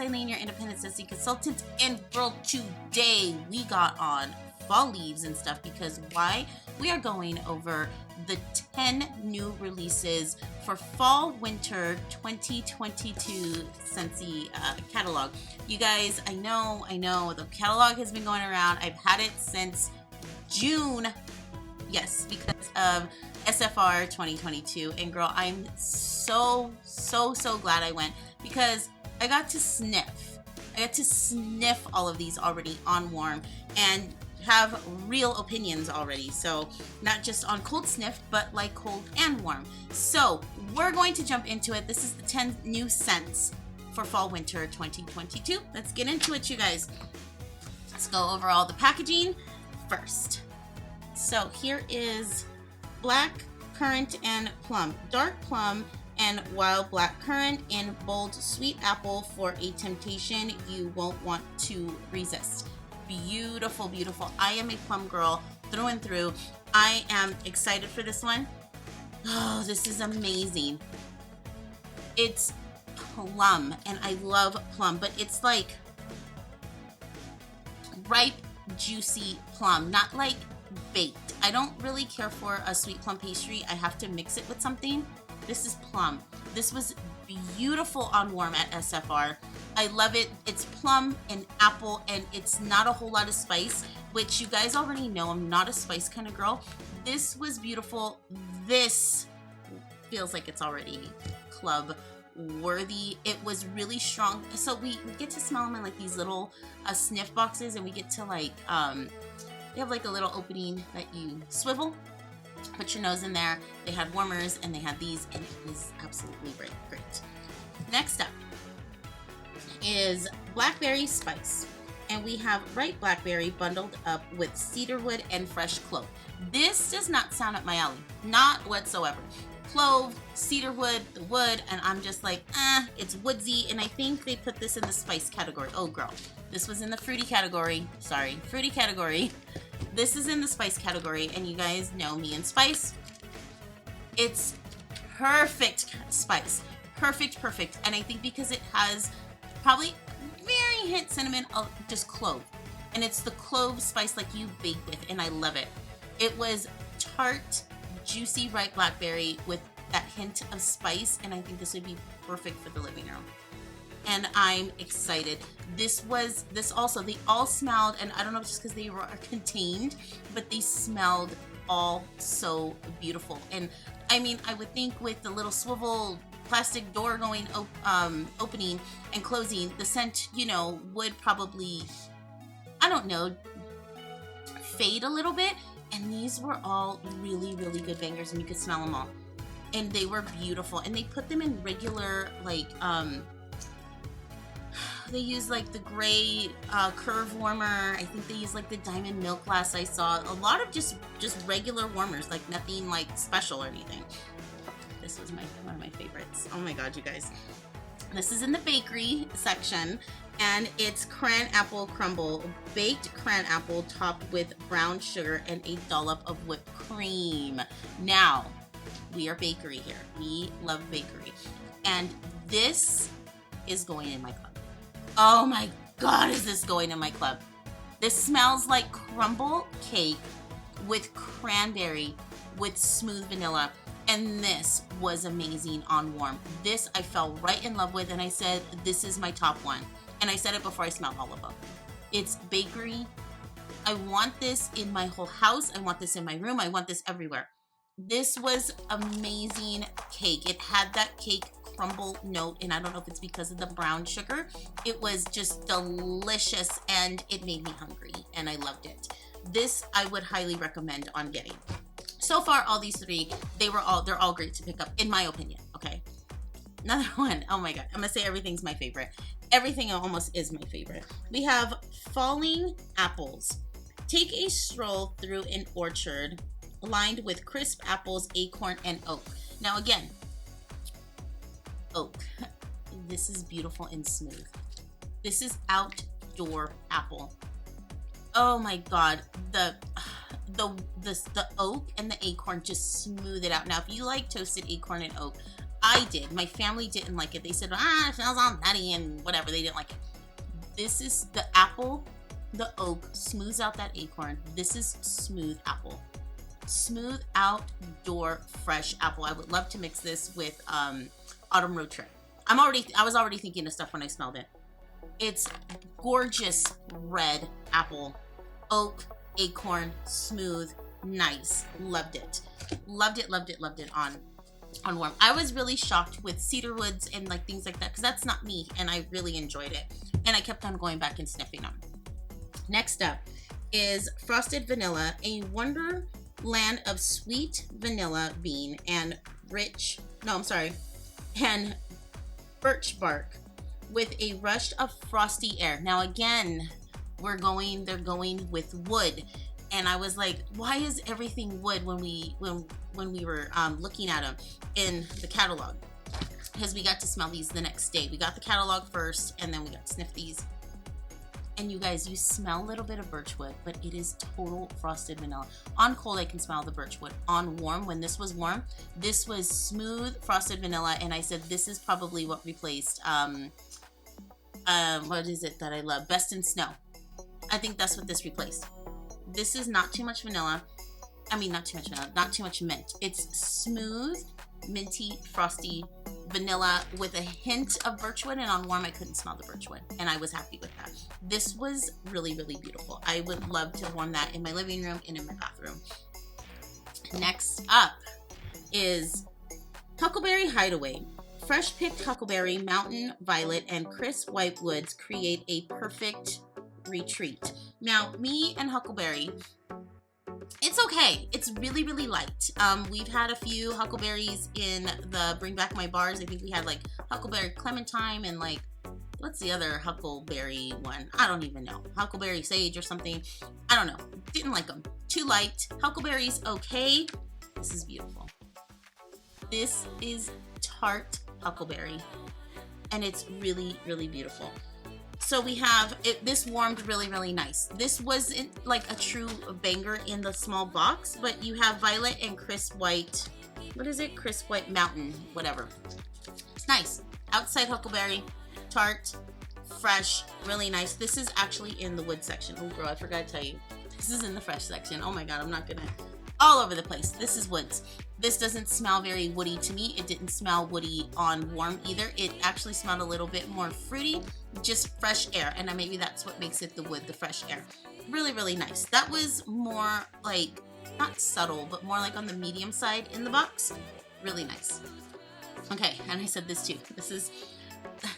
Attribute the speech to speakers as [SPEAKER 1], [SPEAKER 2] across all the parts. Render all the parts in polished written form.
[SPEAKER 1] Eileen, your independent Scentsy consultant, and girl, today we got on fall leaves and stuff because why? We are going over the 10 new releases for fall winter 2022 Scentsy catalog. You guys, I know the catalog has been going around. I've had it since June. Yes, because of SFR 2022. And girl, I'm so glad I went because I got to sniff all of these already on warm and have real opinions already. So not just on cold sniff, but like cold and warm. So we're going to jump into it. This is the 10 new scents for fall winter 2022. Let's get into it, you guys. Let's go over all the packaging first. So here is black currant and plum, dark plum and wild black currant, and bold sweet apple for a temptation you won't want to resist. Beautiful, beautiful. I am a plum girl through and through. I am excited for this one. Oh, this is amazing. It's plum, and I love plum, but it's like ripe, juicy plum, not like baked. I don't really care for a sweet plum pastry. I have to mix it with something. This is plum. This was beautiful on warm at SFR. I love it. It's plum and apple, and it's not a whole lot of spice, which you guys already know I'm not a spice kind of girl. This was beautiful. This feels like it's already club worthy. It was really strong. So we get to smell them in like these little sniff boxes, and we get to like they have like a little opening that you swivel, put your nose in there. They had warmers and they had these, and it was absolutely great. Next up is blackberry spice, and we have ripe blackberry bundled up with cedarwood and fresh clove. This does not sound up my alley, not whatsoever. Clove, cedarwood, the wood, and I'm just like, it's woodsy, and I think they put this in the spice category. Oh girl, this was in the fruity category. Sorry, fruity category. This is in the spice category, and you guys know me and spice. It's perfect spice. Perfect. And I think because it has probably very hint cinnamon, just clove. And it's the clove spice like you bake with, and I love it. It was tart, juicy ripe blackberry with that hint of spice, and I think this would be perfect for the living room. And I'm excited. This also, they all smelled, and I don't know if it's just because they were contained, but they smelled all so beautiful. And I mean, I would think with the little swivel plastic door going opening and closing, the scent, would probably, I don't know, fade a little bit. And these were all really good bangers, and you could smell them all. And they were beautiful. And they put them in regular, like, they use like the gray curve warmer. I think they use like the diamond milk glass. I saw a lot of just regular warmers, like nothing like special or anything. This was one of my favorites. Oh my god, you guys. This is in the bakery section, and it's cran apple crumble, baked cran apple topped with brown sugar and a dollop of whipped cream. Now, we are bakery here. We love bakery. And this is going in my club. Oh my god, is this going in my club? This smells like crumble cake with cranberry with smooth vanilla. And this was amazing on warm. This I fell right in love with, and I said, this is my top one. And I said it before I smelled all of them. It's bakery. I want this in my whole house. I want this in my room. I want this everywhere. This was amazing cake. It had that cake crumble note, and I don't know if it's because of the brown sugar. It was just delicious, and it made me hungry, and I loved it. This I would highly recommend on getting. So far, all these three, they're all great to pick up, in my opinion, okay? Another one, oh my god, I'm gonna say everything's my favorite. Everything almost is my favorite. We have falling apples. Take a stroll through an orchard lined with crisp apples, acorn, and oak. Now again, oak. This is beautiful and smooth. This is outdoor apple. Oh my god, the oak and the acorn just smooth it out. Now, if you like toasted acorn and oak, I did. My family didn't like it. They said, it smells all nutty and whatever. They didn't like it. This is the apple, the oak smooths out that acorn. This is smooth apple. Smooth outdoor fresh apple. I would love to mix this with Autumn Road Trip. I was already thinking of stuff when I smelled it. It's gorgeous red apple, oak, acorn, smooth, nice. Loved it. Loved it, loved it, loved it on warm. I was really shocked with cedar woods and like things like that because that's not me, and I really enjoyed it. And I kept on going back and sniffing them. Next up is Frosted Vanilla, a wonderland of sweet vanilla bean and and birch bark with a rush of frosty air. Now again, they're going with wood. And I was like, why is everything wood when we were looking at them in the catalog? Because we got to smell these the next day. We got the catalog first, and then we got to sniff these. And you guys, you smell a little bit of birchwood, but it is total frosted vanilla. On cold, I can smell the birchwood. On warm, when this was warm, this was smooth frosted vanilla, and I said this is probably what replaced what is it that I love? Best in Snow. I think that's what this replaced. This is not too much vanilla. I mean, not too much vanilla, not too much mint. It's smooth, minty, frosty vanilla with a hint of birchwood, and on warm I couldn't smell the birchwood, and I was happy with that. This was really, really beautiful. I would love to warm that in my living room and in my bathroom. Next up is Huckleberry Hideaway. Fresh picked huckleberry, mountain violet, and crisp white woods create a perfect retreat. Now, me and huckleberry, it's okay. It's really, really light. We've had a few huckleberries in the Bring Back My Bars. I think we had like Huckleberry Clementine and like, what's the other huckleberry one? I don't even know. Huckleberry Sage or something. I don't know. Didn't like them. Too light. Huckleberry's okay. This is beautiful. This is tart huckleberry, and it's really, really beautiful. So we have it. This warmed really, really nice. This wasn't like a true banger in the small box, but you have violet and crisp white. What is it? Crisp white mountain, whatever. It's nice. Outside huckleberry, tart, fresh, really nice. This is actually in the wood section. Oh girl, I forgot to tell you. This is in the fresh section. Oh my God, I'm not gonna, all over the place. This is woods. This doesn't smell very woody to me. It didn't smell woody on warm either. It actually smelled a little bit more fruity, just fresh air. And maybe that's what makes it the wood, the fresh air. Really, really nice. That was more like, not subtle, but more like on the medium side in the box. Really nice. Okay, and I said this too. This is,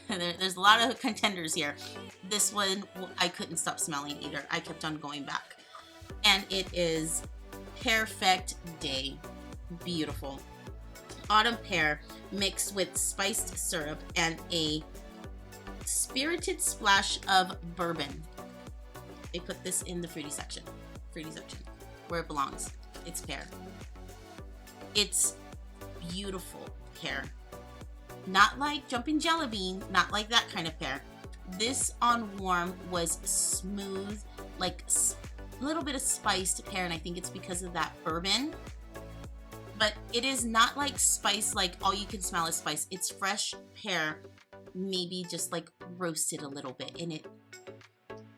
[SPEAKER 1] there's a lot of contenders here. This one, I couldn't stop smelling either. I kept on going back. And it is Perfect Day. Beautiful. Autumn pear mixed with spiced syrup and a spirited splash of bourbon. They put this in the fruity section. Fruity section, where it belongs. It's pear. It's beautiful pear. Not like Jumping Jelly Bean, not like that kind of pear. This on warm was smooth, like a little bit of spiced pear, and I think it's because of that bourbon. But it is not like spice, like all you can smell is spice. It's fresh pear, maybe just like roasted a little bit in it.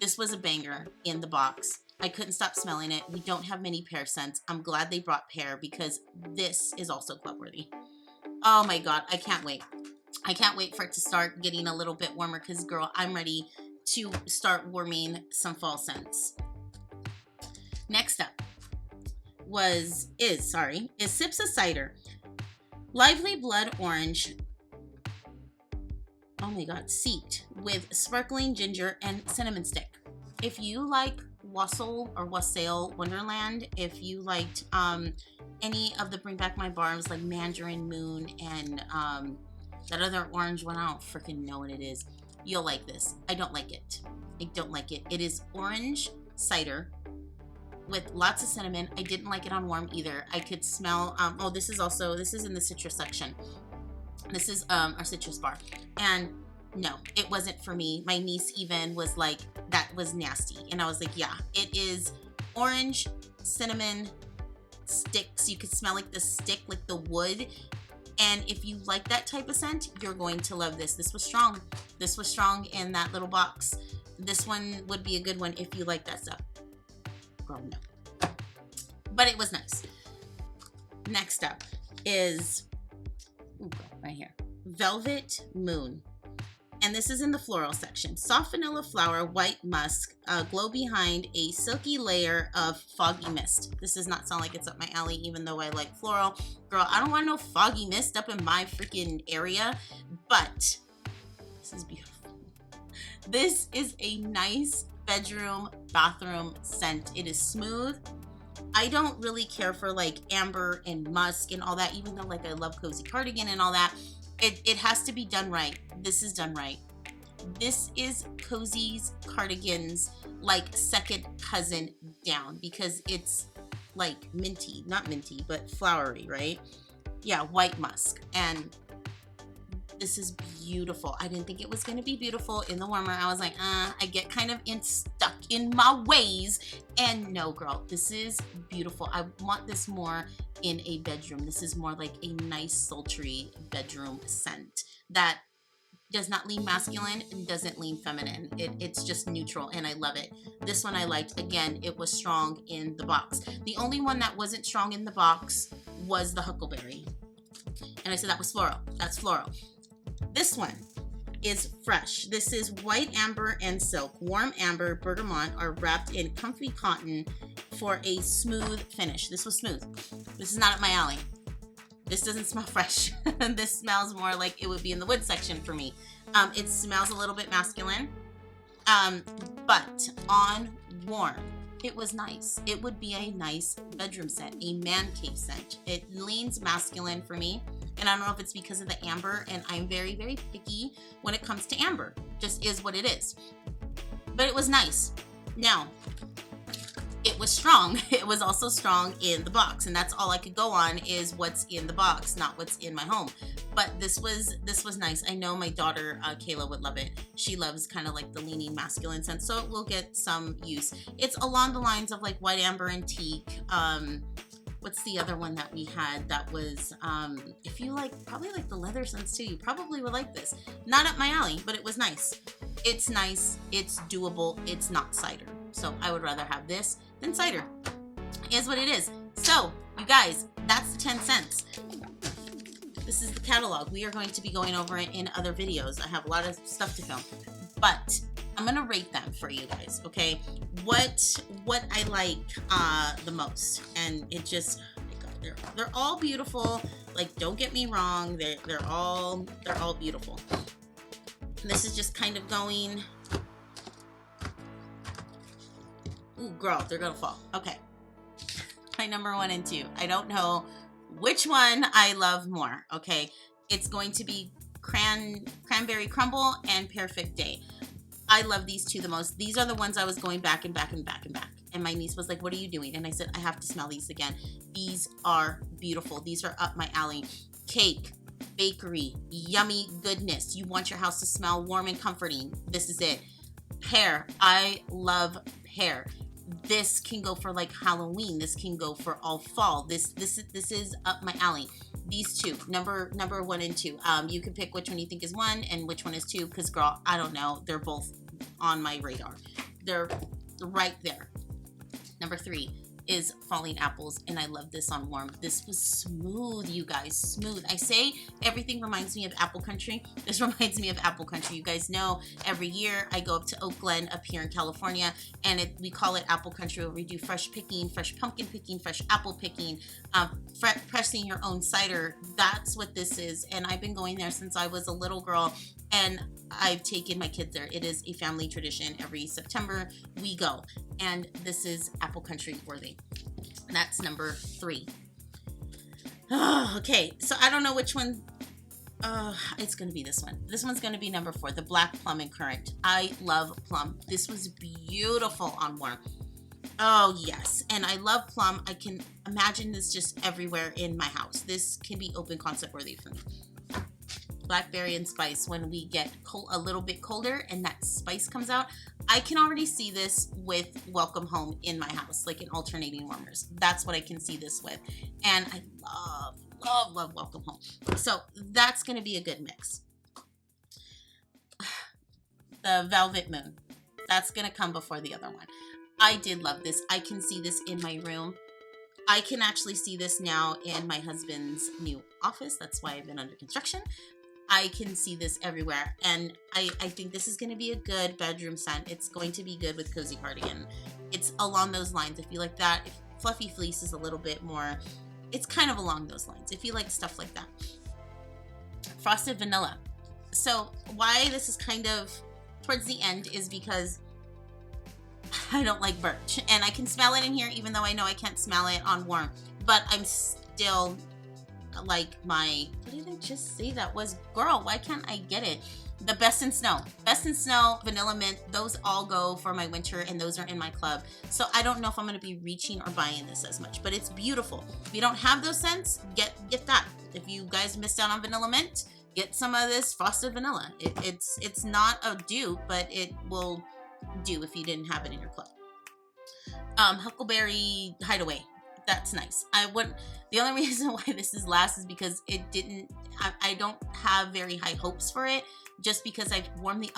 [SPEAKER 1] This was a banger in the box. I couldn't stop smelling it. We don't have many pear scents. I'm glad they brought pear because this is also club worthy. Oh my God, I can't wait. I can't wait for it to start getting a little bit warmer because girl, I'm ready to start warming some fall scents. Next up is Sips of Cider. Lively blood orange. Oh my God, seeped with sparkling ginger and cinnamon stick. If you like Wassail Wonderland, if you liked any of the Bring Back My Bars like Mandarin Moon and that other orange one, I don't freaking know what it is, you'll like this. I don't like it. I don't like it. It is orange cider with lots of cinnamon. I didn't like it on warm either. I could smell, this is in the citrus section. This is our citrus bar. And no, it wasn't for me. My niece even was like, that was nasty. And I was like, yeah, it is orange, cinnamon, sticks. You could smell like the stick, like the wood. And if you like that type of scent, you're going to love this. This was strong. This was strong in that little box. This one would be a good one if you like that stuff. Girl, no. But it was nice. Next up is, ooh, right here, Velvet Moon. And this is in the floral section. Soft vanilla flower, white musk, glow behind a silky layer of foggy mist. This does not sound like it's up my alley, even though I like floral. Girl, I don't want no foggy mist up in my freaking area, but this is beautiful. This is a nice bedroom, bathroom scent. It is smooth. I don't really care for like amber and musk and all that, even though like I love cozy cardigan and all that. It has to be done right. This is done right. This is Cozy's Cardigans like second cousin down, because it's like minty, not minty, but flowery, right? Yeah, white musk. And this is beautiful. I didn't think it was going to be beautiful in the warmer. I was like, I get kind of stuck in my ways. And no, girl, this is beautiful. I want this more in a bedroom. This is more like a nice, sultry bedroom scent that does not lean masculine and doesn't lean feminine. It's just neutral, and I love it. This one I liked. Again, it was strong in the box. The only one that wasn't strong in the box was the Huckleberry. And I said that was floral. That's floral. This one is fresh. This is white amber and silk. Warm amber, bergamot are wrapped in comfy cotton for a smooth finish. This was smooth. This is not up my alley. This doesn't smell fresh. This smells more like it would be in the wood section for me. It smells a little bit masculine, but on warm, it was nice. It would be a nice bedroom scent, a man cave scent. It leans masculine for me. And I don't know if it's because of the amber, and I'm very, very picky when it comes to amber. Just is what it is. But it was nice. Now, it was strong. It was also strong in the box, and that's all I could go on is what's in the box, not what's in my home. But this was nice. I know my daughter Kayla would love it. She loves kind of like the leaning masculine scent, so it will get some use. It's along the lines of like white amber antique. What's the other one that we had that was, if you like, probably like the leather scents too, you probably would like this. Not up my alley, but it was nice. It's nice, it's doable, it's not cider. So I would rather have this than cider. Is what it is. So, you guys, that's the 10 cents. This is the catalog. We are going to be going over it in other videos. I have a lot of stuff to film, but I'm gonna rate them for you guys, okay? What I like the most, and it just, oh my God, they're all beautiful. Like, don't get me wrong, they're all beautiful. This is just kind of going. Ooh, girl, they're gonna fall. Okay, my number 1 and 2. I don't know which one I love more. Okay, it's going to be Cranberry Crumble and Perfect Day. I love these two the most. These are the ones I was going back and back and back and back. And my niece was like, what are you doing? And I said, I have to smell these again. These are beautiful. These are up my alley. Cake, bakery, yummy goodness. You want your house to smell warm and comforting. This is it. Pear. I love pear. This can go for like Halloween. This can go for all fall. This is up my alley. These two, number 1 and 2. You can pick which one you think is 1 and which one is 2, because girl, I don't know. They're both on my radar. They're right there. Number 3 is Falling Apples, and I love this on warm. This was smooth, you guys, smooth. I say everything reminds me of Apple Country. This reminds me of Apple Country. You guys know every year I go up to Oak Glen up here in California, and we call it Apple Country, where we do fresh picking, fresh pumpkin picking, fresh apple picking, pressing your own cider. That's what this is, and I've been going there since I was a little girl, and I've taken my kids there. It is a family tradition. Every September we go, and this is Apple Country worthy. That's number 3. Oh, okay, so I don't know which one. It's gonna be this one. This one's gonna be number 4, the Black Plum and Currant. I love plum. This was beautiful on warm. Oh yes, and I love plum. I can imagine this just everywhere in my house. This can be open concept worthy for me. Blackberry and spice. When we get a little bit colder and that spice comes out, I can already see this with Welcome Home in my house, like in alternating warmers. That's what I can see this with. And I love Welcome Home. So that's going to be a good mix. The Velvet Moon, that's going to come before the other one. I did love this. I can see this in my room. I can actually see this now in my husband's new office. That's why I've been under construction. I can see this everywhere. And I think this is going to be a good bedroom scent. It's going to be good with Cozy Cardigan. It's along those lines. If you like that, if Fluffy Fleece is a little bit more, it's kind of along those lines. If you like stuff like that. Frosted Vanilla. So why this is kind of towards the end is because I don't like birch. And I can smell it in here, even though I know I can't smell it on warm. But I'm still like my, what did I just say that was? Girl, why can't I get it? The Best in Snow. Best in Snow, Vanilla Mint, those all go for my winter, and those are in my club. So I don't know if I'm going to be reaching or buying this as much, but it's beautiful. If you don't have those scents, get that. If you guys missed out on Vanilla Mint, get some of this Frosted Vanilla. It's not a dupe, but it will do if you didn't have it in your club. Huckleberry Hideaway. That's nice. The only reason why this is last is because I don't have very high hopes for it, just because I've worn the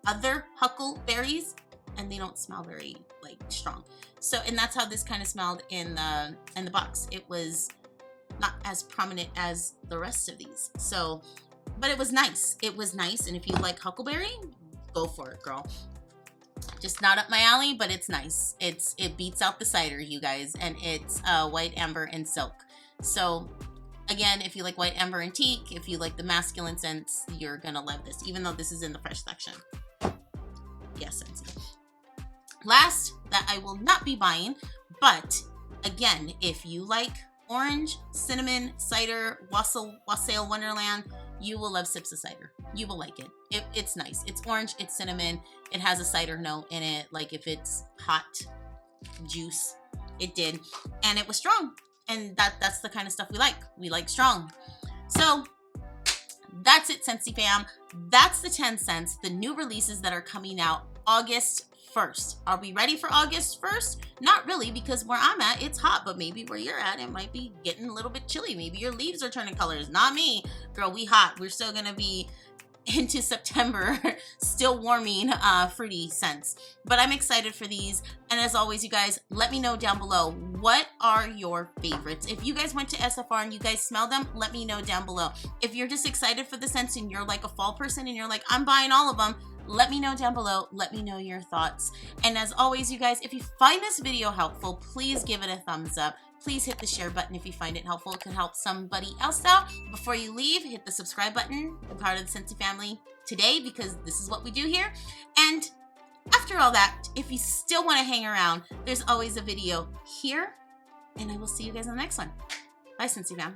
[SPEAKER 1] other Huckleberries and they don't smell very like strong. So, and that's how this kind of smelled in the box. It was not as prominent as the rest of these. So, but it was nice. It was nice. And if you like Huckleberry, go for it, girl. Just not up my alley, but it's nice. It beats out the cider, you guys, and it's white amber and silk. So again, if you like white amber and teak, if you like the masculine scents, you're gonna love this, even though this is in the fresh section. Yes, Scentsy. Last that I will not be buying, but again, if you like orange, cinnamon, cider, wassail Wonderland, you will love Sips of Cider. You will like it. It's nice. It's orange, it's cinnamon, it has a cider note in it, like if it's hot juice, it did, and it was strong, and that's the kind of stuff we like. We like strong. So that's it, Scentsy Fam. That's the 10 scents, the new releases that are coming out August 1st. Are we ready for August 1st? Not really, because where I'm at, it's hot, but maybe where you're at, it might be getting a little bit chilly. Maybe your leaves are turning colors. Not me. Girl, we hot. We're still gonna be into September, still warming fruity scents. But I'm excited for these. And as always, you guys, let me know down below, what are your favorites? If you guys went to SFR and you guys smell them, let me know down below. If you're just excited for the scents and you're like a fall person and you're like, I'm buying all of them, let me know down below. Let me know your thoughts. And as always, you guys, if you find this video helpful, please give it a thumbs up. Please hit the share button if you find it helpful. It can help somebody else out. Before you leave, hit the subscribe button. Be part of the Scentsy family today, because this is what we do here. And after all that, if you still want to hang around, there's always a video here. And I will see you guys in the next one. Bye, Scentsy fam.